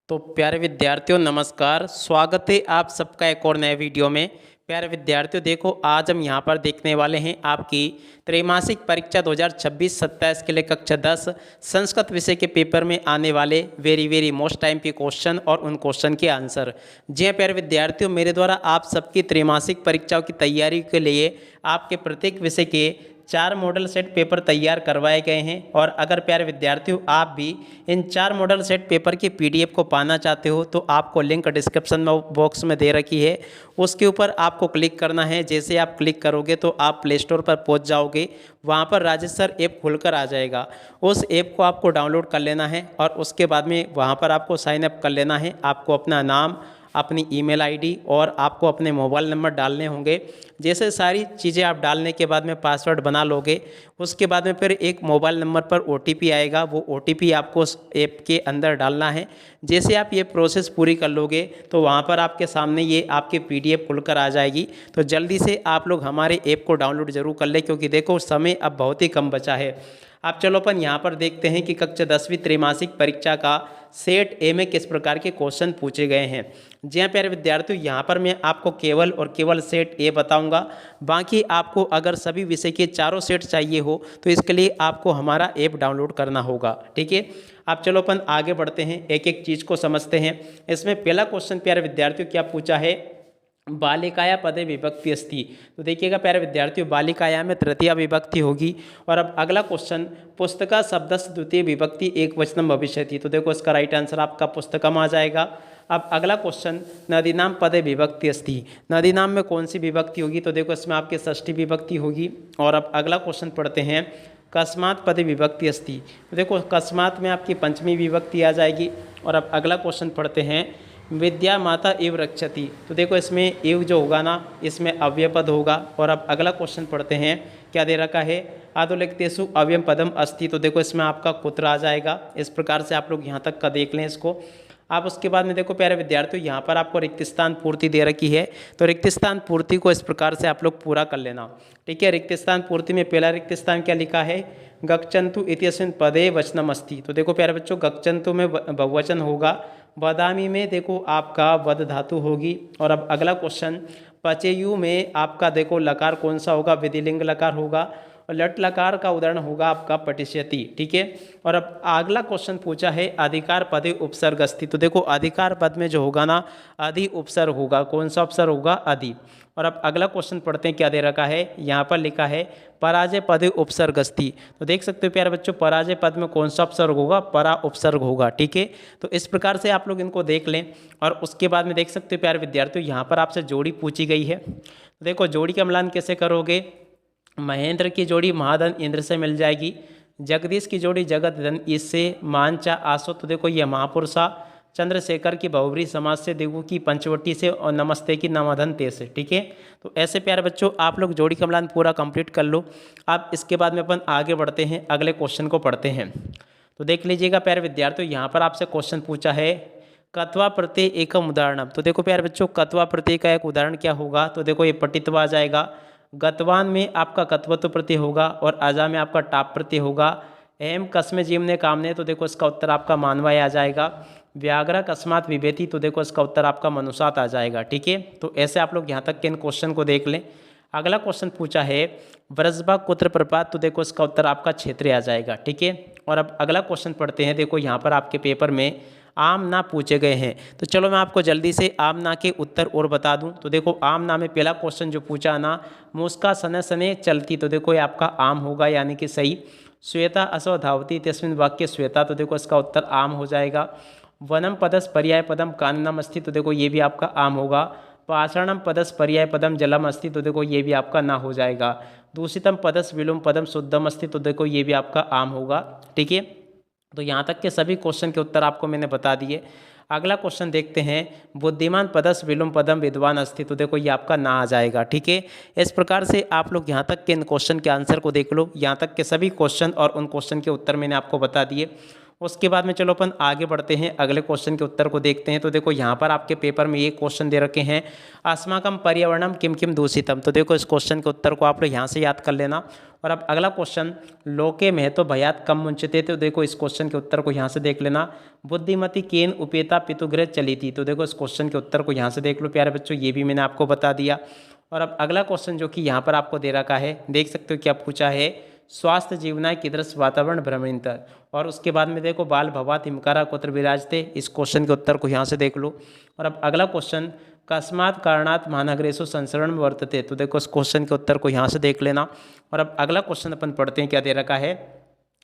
तो प्यारे विद्यार्थियों नमस्कार, स्वागत है आप सबका एक और नए वीडियो में। प्यारे विद्यार्थियों देखो, आज हम यहाँ पर देखने वाले हैं आपकी त्रैमासिक परीक्षा 2026-27 के लिए कक्षा 10 संस्कृत विषय के पेपर में आने वाले वेरी मोस्ट टाइम के क्वेश्चन और उन क्वेश्चन के आंसर। जी हाँ प्यारे विद्यार्थियों, मेरे द्वारा आप सबकी त्रैमासिक परीक्षाओं की तैयारी के लिए आपके प्रत्येक विषय के 4 मॉडल सेट पेपर तैयार करवाए गए हैं। और अगर प्यारे विद्यार्थियों आप भी इन 4 मॉडल सेट पेपर की पीडीएफ को पाना चाहते हो तो आपको लिंक डिस्क्रिप्शन बॉक्स में दे रखी है, उसके ऊपर आपको क्लिक करना है। जैसे आप क्लिक करोगे तो आप प्ले स्टोर पर पहुंच जाओगे, वहां पर राजेश ऐप खुलकर आ जाएगा। उस ऐप को आपको डाउनलोड कर लेना है और उसके बाद में वहां पर आपको साइन अप कर लेना है। आपको अपना नाम, अपनी ईमेल आईडी और आपको अपने मोबाइल नंबर डालने होंगे। जैसे सारी चीज़ें आप डालने के बाद में पासवर्ड बना लोगे, उसके बाद में फिर एक मोबाइल नंबर पर ओटीपी आएगा। वो ओटीपी आपको उस ऐप के अंदर डालना है। जैसे आप ये प्रोसेस पूरी कर लोगे तो वहाँ पर आपके सामने ये आपकी पीडीएफ खुलकर आ जाएगी। तो जल्दी से आप लोग हमारे ऐप को डाउनलोड जरूर कर लें, क्योंकि देखो समय अब बहुत ही कम बचा है। आप चलो अपन यहाँ पर देखते हैं कि कक्षा 10वीं त्रैमासिक परीक्षा का सेट ए में किस प्रकार के क्वेश्चन पूछे गए हैं। जी हाँ प्यारे विद्यार्थियों, यहाँ पर मैं आपको केवल और केवल सेट ए बताऊंगा। बाकी आपको अगर सभी विषय के चारों सेट चाहिए हो तो इसके लिए आपको हमारा ऐप डाउनलोड करना होगा। ठीक है, आप चलो अपन आगे बढ़ते हैं, एक एक चीज़ को समझते हैं। इसमें पहला क्वेश्चन प्यारे विद्यार्थियों क्या पूछा है, बालिकाया पदे विभक्ति अस्ति। तो देखिएगा प्यारे विद्यार्थियों, बालिकाया में तृतीया विभक्ति होगी। और अब अगला क्वेश्चन, पुस्तका शब्दस्य द्वितीय विभक्ति एक वचनम भविष्यति। तो देखो इसका राइट आंसर आपका पुस्तकम आ जाएगा। अब अगला क्वेश्चन, नदी नाम पदे विभक्ति अस्ति। नदी नाम में कौन सी विभक्ति होगी, तो देखो इसमें आपकी षष्ठी विभक्ति होगी। और अब अगला क्वेश्चन पढ़ते हैं, कस्मात पदे विभक्ति अस्ति। तो देखो कस्मात में आपकी पंचमी विभक्ति आ जाएगी। और अब अगला क्वेश्चन पढ़ते हैं, विद्या माता एव रक्षति। तो देखो इसमें एव जो होगा ना, इसमें अव्यय पद होगा। और अब अगला क्वेश्चन पढ़ते हैं, क्या दे रखा है, आदोलिखतेषु अव्ययम पदम अस्ति। तो देखो इसमें आपका कुत्र आ जाएगा। इस प्रकार से आप लोग यहाँ तक का देख लें इसको। आप उसके बाद में देखो प्यारे विद्यार्थियों, यहाँ पर आपको रिक्त स्थान पूर्ति दे रखी है। तो रिक्त स्थान पूर्ति को इस प्रकार से आप लोग पूरा कर लेना। ठीक है, रिक्त स्थान पूर्ति में पहला रिक्त स्थान क्या लिखा है, गच्छन्तु इत्यस्मिन् पदे वचनम अस्ति। तो देखो प्यारे बच्चों, गच्छन्तु में बहुवचन होगा, वदामी में देखो आपका वद धातु होगी। और अब अगला क्वेश्चन, पचेयु में आपका देखो लकार कौन सा होगा, विधिलिंग लकार होगा। और लट लकार का उदाहरण होगा आपका पटिष्यति। ठीक है, और अब अगला क्वेश्चन पूछा है, अधिकार पदे उपसर्ग अस्ति। तो देखो अधिकार पद में जो होगा ना, अधि उपसर्ग होगा। कौन सा उपसर्ग होगा, अधि। और अब अगला क्वेश्चन पढ़ते हैं, क्या दे रखा है, यहाँ पर लिखा है पराजय पदे उपसर्ग अस्ति। तो देख सकते हो प्यारे बच्चों, पराजय पद में कौन सा उपसर्ग होगा, परा उपसर्ग होगा। ठीक है, तो इस प्रकार से आप लोग इनको देख लें। और उसके बाद में देख सकते हो प्यारे विद्यार्थियों, यहाँ पर आपसे जोड़ी पूछी गई है। तो देखो जोड़ी का मिलान कैसे करोगे, महेंद्र की जोड़ी महाधन इंद्र से मिल जाएगी, जगदीश की जोड़ी जगत धन इससे, मानचा आसो। तो देखो ये महापुरुषा, चंद्रशेखर की बहुब्री समाज से, देवू की पंचवटी से, और नमस्ते की नमाधन ते से। ठीक है, तो ऐसे प्यारे बच्चों आप लोग जोड़ी का मिलान पूरा कंप्लीट कर लो। अब इसके बाद में अपन आगे बढ़ते हैं, अगले क्वेश्चन को पढ़ते हैं। तो देख लीजिएगा प्यारे विद्यार्थियों, यहाँ पर आपसे क्वेश्चन पूछा है, कत्वा प्रत्यय एकम उदाहरणम। तो देखो प्यारे बच्चों, कत्वा प्रत्यय का एक उदाहरण क्या होगा, तो देखो ये पठित्व आ जाएगा। गतवान में आपका कत्वत्व प्रत्यय होगा। और अजा में आपका टाप प्रत्यय होगा। एम कस्मे जीव ने कामने। तो देखो इसका उत्तर आपका मानवाय आ जाएगा। व्याघ्र कस्मात विभेति। तो देखो इसका उत्तर आपका मनुसात आ जाएगा। ठीक है, तो ऐसे आप लोग यहाँ तक के इन क्वेश्चन को देख लें। अगला क्वेश्चन पूछा है, व्रजबा कुत्र प्रपात। तो देखो इसका उत्तर आपका क्षेत्रीय आ जाएगा। ठीक है, और अब अगला क्वेश्चन पढ़ते हैं। देखो यहाँ पर आपके पेपर में आम ना पूछे गए हैं। तो चलो मैं आपको जल्दी से आम ना के उत्तर और बता दूं। तो देखो आम ना में पहला क्वेश्चन जो पूछा ना, मुस्का सने सने चलती। तो देखो ये आपका आम होगा, यानी कि सही। श्वेता असो धावती तस्मिन् वाक्य श्वेता। तो देखो इसका उत्तर आम हो जाएगा। वनम पदस पर्याय पदम काननम अस्ति। तो देखो ये भी आपका आम होगा। पाषाणम पदस पर्याय पदम जलम अस्ति। तो देखो ये भी आपका ना हो जाएगा। दूषितम पदस विलोम पदम शुद्धम अस्ति। तो देखो ये भी आपका आम होगा। ठीक है, तो यहाँ तक के सभी क्वेश्चन के उत्तर आपको मैंने बता दिए। अगला क्वेश्चन देखते हैं, बुद्धिमान पदस विलोम पदम विद्वान अस्ति। तो देखो ये आपका ना आ जाएगा। ठीक है, इस प्रकार से आप लोग यहाँ तक के इन क्वेश्चन के आंसर को देख लो। यहाँ तक के सभी क्वेश्चन और उन क्वेश्चन के उत्तर मैंने आपको बता दिए। उसके बाद में चलो अपन आगे बढ़ते हैं, अगले क्वेश्चन के उत्तर को देखते हैं। तो देखो यहाँ पर आपके पेपर में ये क्वेश्चन दे रखे हैं, अस्माकं पर्यावरणम किम किम दूषितम। तो देखो इस क्वेश्चन के उत्तर को आप लोग यहाँ से याद कर लेना। और अब अगला क्वेश्चन, लोके महतो भयात कम मुंचते। तो देखो इस क्वेश्चन के उत्तर को यहाँ से देख लेना, बुद्धिमती केन उपेता पितुगृह चली थी। तो देखो इस क्वेश्चन के उत्तर को यहाँ से देख लो प्यारे बच्चों, ये भी मैंने आपको बता दिया। और अब अगला क्वेश्चन जो कि यहाँ पर आपको दे रखा है, देख सकते हो क्या पूछा है, स्वास्थ्य जीवनाय कीदृश वातावरण भ्रमणित। और उसके बाद में देखो बाल भवात हिमकारा कुत्र विराजते। इस क्वेश्चन के उत्तर को यहाँ से देख लो। और अब अगला क्वेश्चन, कस्मात् कारणात् महानगरेषु संसरण वर्तते। तो देखो इस क्वेश्चन के उत्तर को यहाँ से देख लेना। और अब अगला क्वेश्चन अपन पढ़ते हैं, क्या दे रखा है,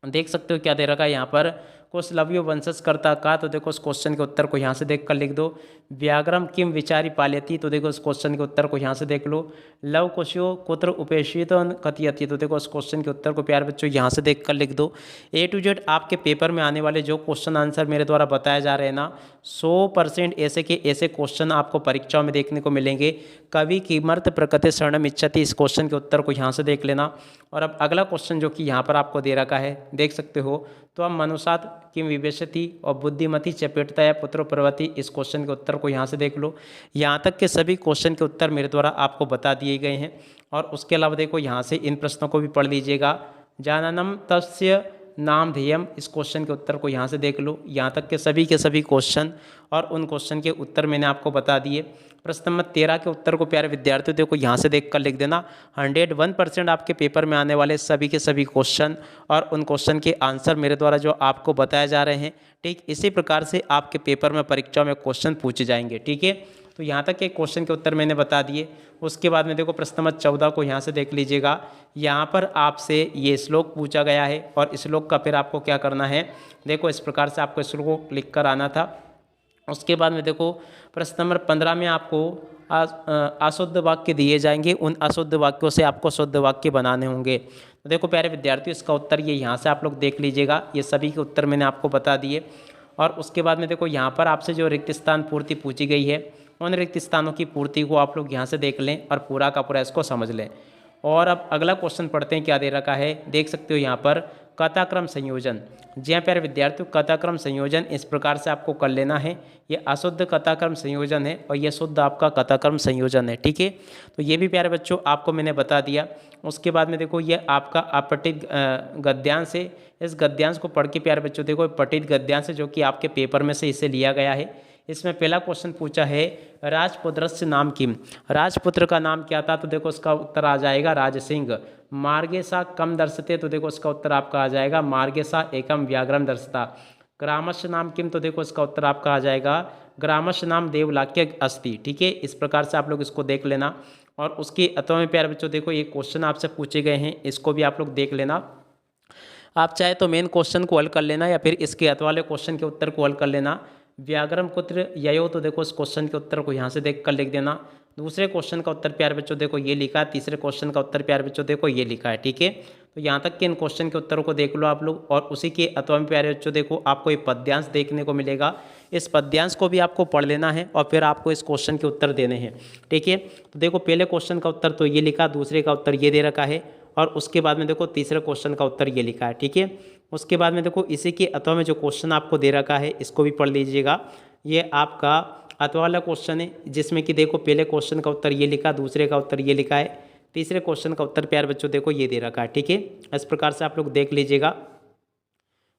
देख सकते हो क्या दे रखा है यहाँ पर, कुशलव्यो वंशज करता का। तो देखो इस क्वेश्चन के उत्तर को यहाँ से देख कर लिख दो, व्याघ्रम किम विचारी पाल्यति। तो देखो इस क्वेश्चन के उत्तर को यहाँ से देख लो, लव कुशो कुत्र उपेक्षित कथयति। तो देखो इस क्वेश्चन के उत्तर को प्यारे बच्चों यहाँ से देख कर लिख दो। A to Z आपके पेपर में आने वाले जो क्वेश्चन आंसर मेरे द्वारा बताए जा रहे हैं ना, 100% ऐसे के ऐसे क्वेश्चन आपको परीक्षाओं में देखने को मिलेंगे। कवि किमर्थ प्रकृति शरणम इच्छति, इस क्वेश्चन के उत्तर को यहाँ से देख लेना। और अब अगला क्वेश्चन जो कि यहाँ पर आपको दे रखा है, देख सकते हो, तो हम मनुष्यात् किम विवेशति और बुद्धिमती चपेटता या पुत्रो प्रवति। इस क्वेश्चन के उत्तर को यहाँ से देख लो। यहाँ तक के सभी क्वेश्चन के उत्तर मेरे द्वारा आपको बता दिए गए हैं। और उसके अलावा देखो यहाँ से इन प्रश्नों को भी पढ़ लीजिएगा, जाननम तस्य नाम ध्येयम। इस क्वेश्चन के उत्तर को यहाँ से देख लो। यहाँ तक के सभी क्वेश्चन और उन क्वेश्चन के उत्तर मैंने आपको बता दिए। प्रश्न नंबर 13 के उत्तर को प्यारे विद्यार्थियों देखो यहाँ से देख कर लिख देना। 101% आपके पेपर में आने वाले सभी के सभी क्वेश्चन और उन क्वेश्चन के आंसर मेरे द्वारा जो आपको बताए जा रहे हैं, ठीक इसी प्रकार से आपके पेपर में परीक्षा में क्वेश्चन पूछे जाएंगे। ठीक है, तो यहाँ तक के क्वेश्चन के उत्तर मैंने बता दिए। उसके बाद में देखो प्रश्न नंबर 14 को यहाँ से देख लीजिएगा। यहाँ पर आपसे ये श्लोक पूछा गया है और इस श्लोक का फिर आपको क्या करना है, देखो इस प्रकार से आपको श्लोक को लिख कर आना था। उसके बाद में देखो प्रश्न नंबर 15 में आपको अशुद्ध वाक्य दिए जाएंगे, उन अशुद्ध वाक्यों से आपको शुद्ध वाक्य बनाने होंगे। तो देखो प्यारे विद्यार्थियों, इसका उत्तर ये यहाँ से आप लोग देख लीजिएगा। ये सभी के उत्तर मैंने आपको बता दिए। और उसके बाद में देखो यहाँ पर आपसे जो रिक्त स्थान पूर्ति पूछी गई है, उन रिक्त स्थानों की पूर्ति को आप लोग यहाँ से देख लें और पूरा का पूरा इसको समझ लें। और अब अगला क्वेश्चन पढ़ते हैं, क्या दे रखा है, देख सकते हो यहाँ पर कथाक्रम संयोजन। जी हाँ प्यारे विद्यार्थियों, कथाक्रम संयोजन इस प्रकार से आपको कर लेना है। ये अशुद्ध कथाक्रम संयोजन है और ये शुद्ध आपका कथाक्रम संयोजन है। ठीक है, तो ये भी प्यारे बच्चों आपको मैंने बता दिया। उसके बाद में देखो ये आपका अपठित गद्यांश है। इस गद्यांश को पढ़ के प्यारे बच्चों देखो, पठित गद्यांश जो कि आपके पेपर में से इसे लिया गया है। इसमें पहला क्वेश्चन पूछा है, राजपुत्रस्य नाम किम। राजपुत्र का नाम क्या था। तो देखो इसका उत्तर आ जाएगा राजसिंह। मार्गेशा कम दर्शते। तो देखो इसका उत्तर आपका आ जाएगा मार्गेशा एकम व्याघ्रम दर्शता। ग्रामस्य नाम किम। तो देखो इसका उत्तर आपका आ जाएगा ग्रामस्य नाम देवलाक्य अस्ति। ठीक है, इस प्रकार से आप लोग इसको देख लेना। और उसके अथवा में प्यारे बच्चों देखो ये क्वेश्चन आपसे पूछे गए हैं, इसको भी आप लोग देख लेना। आप चाहे तो मेन क्वेश्चन को हल कर लेना या फिर इसके अथवा वाले क्वेश्चन के उत्तर को हल कर लेना। व्याघ्रम कुत्र ययो। तो देखो इस क्वेश्चन के उत्तर को यहाँ से देख कर लिख देना। दूसरे क्वेश्चन का उत्तर प्यारे बच्चों देखो ये लिखा है। तीसरे क्वेश्चन का उत्तर प्यारे बच्चों देखो ये लिखा है। ठीक है, तो यहाँ तक के इन क्वेश्चन के उत्तरों को देख लो आप लोग। और उसी के अथवा में प्यारे बच्चों देखो आपको ये पद्यांश देखने को मिलेगा। इस पद्यांश को भी आपको पढ़ लेना है और फिर आपको इस क्वेश्चन के उत्तर देने हैं। ठीक है, तो देखो पहले क्वेश्चन का उत्तर तो ये लिखा, दूसरे का उत्तर ये दे रखा है और उसके बाद में देखो तीसरे क्वेश्चन का उत्तर ये लिखा है। ठीक है, उसके बाद में देखो इसी के अथवा में जो क्वेश्चन आपको दे रखा है इसको भी पढ़ लीजिएगा। ये आपका अथवा वाला क्वेश्चन है जिसमें कि देखो पहले क्वेश्चन का उत्तर ये लिखा, दूसरे का उत्तर ये लिखा है, तीसरे क्वेश्चन का उत्तर प्यारे बच्चों देखो ये दे रखा है। ठीक है, इस प्रकार से आप लोग देख लीजिएगा।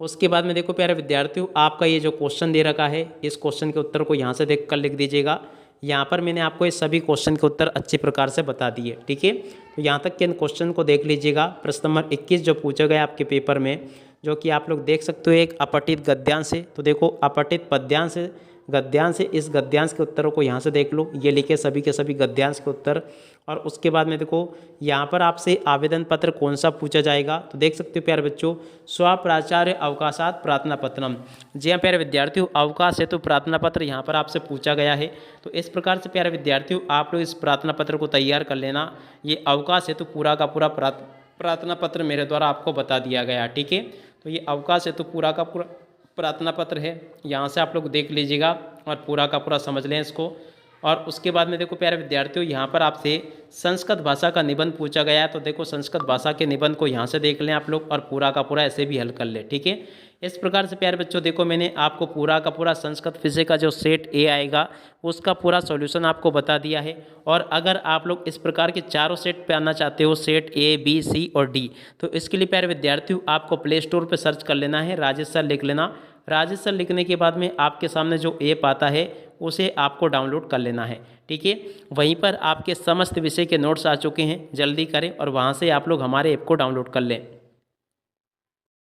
उसके बाद में देखो प्यारे विद्यार्थियों, आपका ये जो क्वेश्चन दे रखा है इस क्वेश्चन के उत्तर को यहाँ से देख कर लिख दीजिएगा। यहाँ पर मैंने आपको ये सभी क्वेश्चन के उत्तर अच्छे प्रकार से बता दिए। ठीक है, तो यहाँ तक के इन क्वेश्चन को देख लीजिएगा। प्रश्न नंबर 21 जो पूछा गया आपके पेपर में, जो कि आप लोग देख सकते हो एक अपठित गद्यांश है। तो देखो अपठित पद्यांश गद्यांश से इस गद्यांश के उत्तरों को यहाँ से देख लो। ये लिखे सभी के सभी गद्यांश के उत्तर। और उसके बाद में देखो यहाँ पर आपसे आवेदन पत्र कौन सा पूछा जाएगा। तो देख सकते हो प्यारे बच्चों, स्वप्राचार्य अवकाशात प्रार्थना पत्रम। जी हाँ प्यारे विद्यार्थियों, अवकाश हेतु प्रार्थना पत्र यहाँ पर आपसे पूछा गया है। तो इस प्रकार से प्यारे विद्यार्थियों आप लोग इस प्रार्थना पत्र को तैयार कर लेना। ये अवकाश हेतु पूरा का पूरा प्रार्थना पत्र मेरे द्वारा आपको बता दिया गया। ठीक है, तो ये अवकाश हेतु पूरा का पूरा प्रार्थना पत्र है। यहाँ से आप लोग देख लीजिएगा और पूरा का पूरा समझ लें इसको। और उसके बाद में देखो प्यारे विद्यार्थियों, यहाँ पर आपसे संस्कृत भाषा का निबंध पूछा गया है। तो देखो संस्कृत भाषा के निबंध को यहाँ से देख लें आप लोग और पूरा का पूरा ऐसे भी हल कर लें। ठीक है, इस प्रकार से प्यारे बच्चों देखो मैंने आपको पूरा का पूरा संस्कृत विषय का जो सेट ए आएगा उसका पूरा सॉल्यूशन आपको बता दिया है। और अगर आप लोग इस प्रकार के चारों सेट पे आना चाहते हो, सेट ए बी सी और डी, तो इसके लिए प्यारे विद्यार्थियों आपको प्ले स्टोर पर सर्च कर लेना है, राजेश सर लिख लेना। राजेश सर लिखने के बाद में आपके सामने जो ऐप आता है उसे आपको डाउनलोड कर लेना है। ठीक है, वहीं पर आपके समस्त विषय के नोट्स आ चुके हैं, जल्दी करें और वहाँ से आप लोग हमारे ऐप को डाउनलोड कर लें।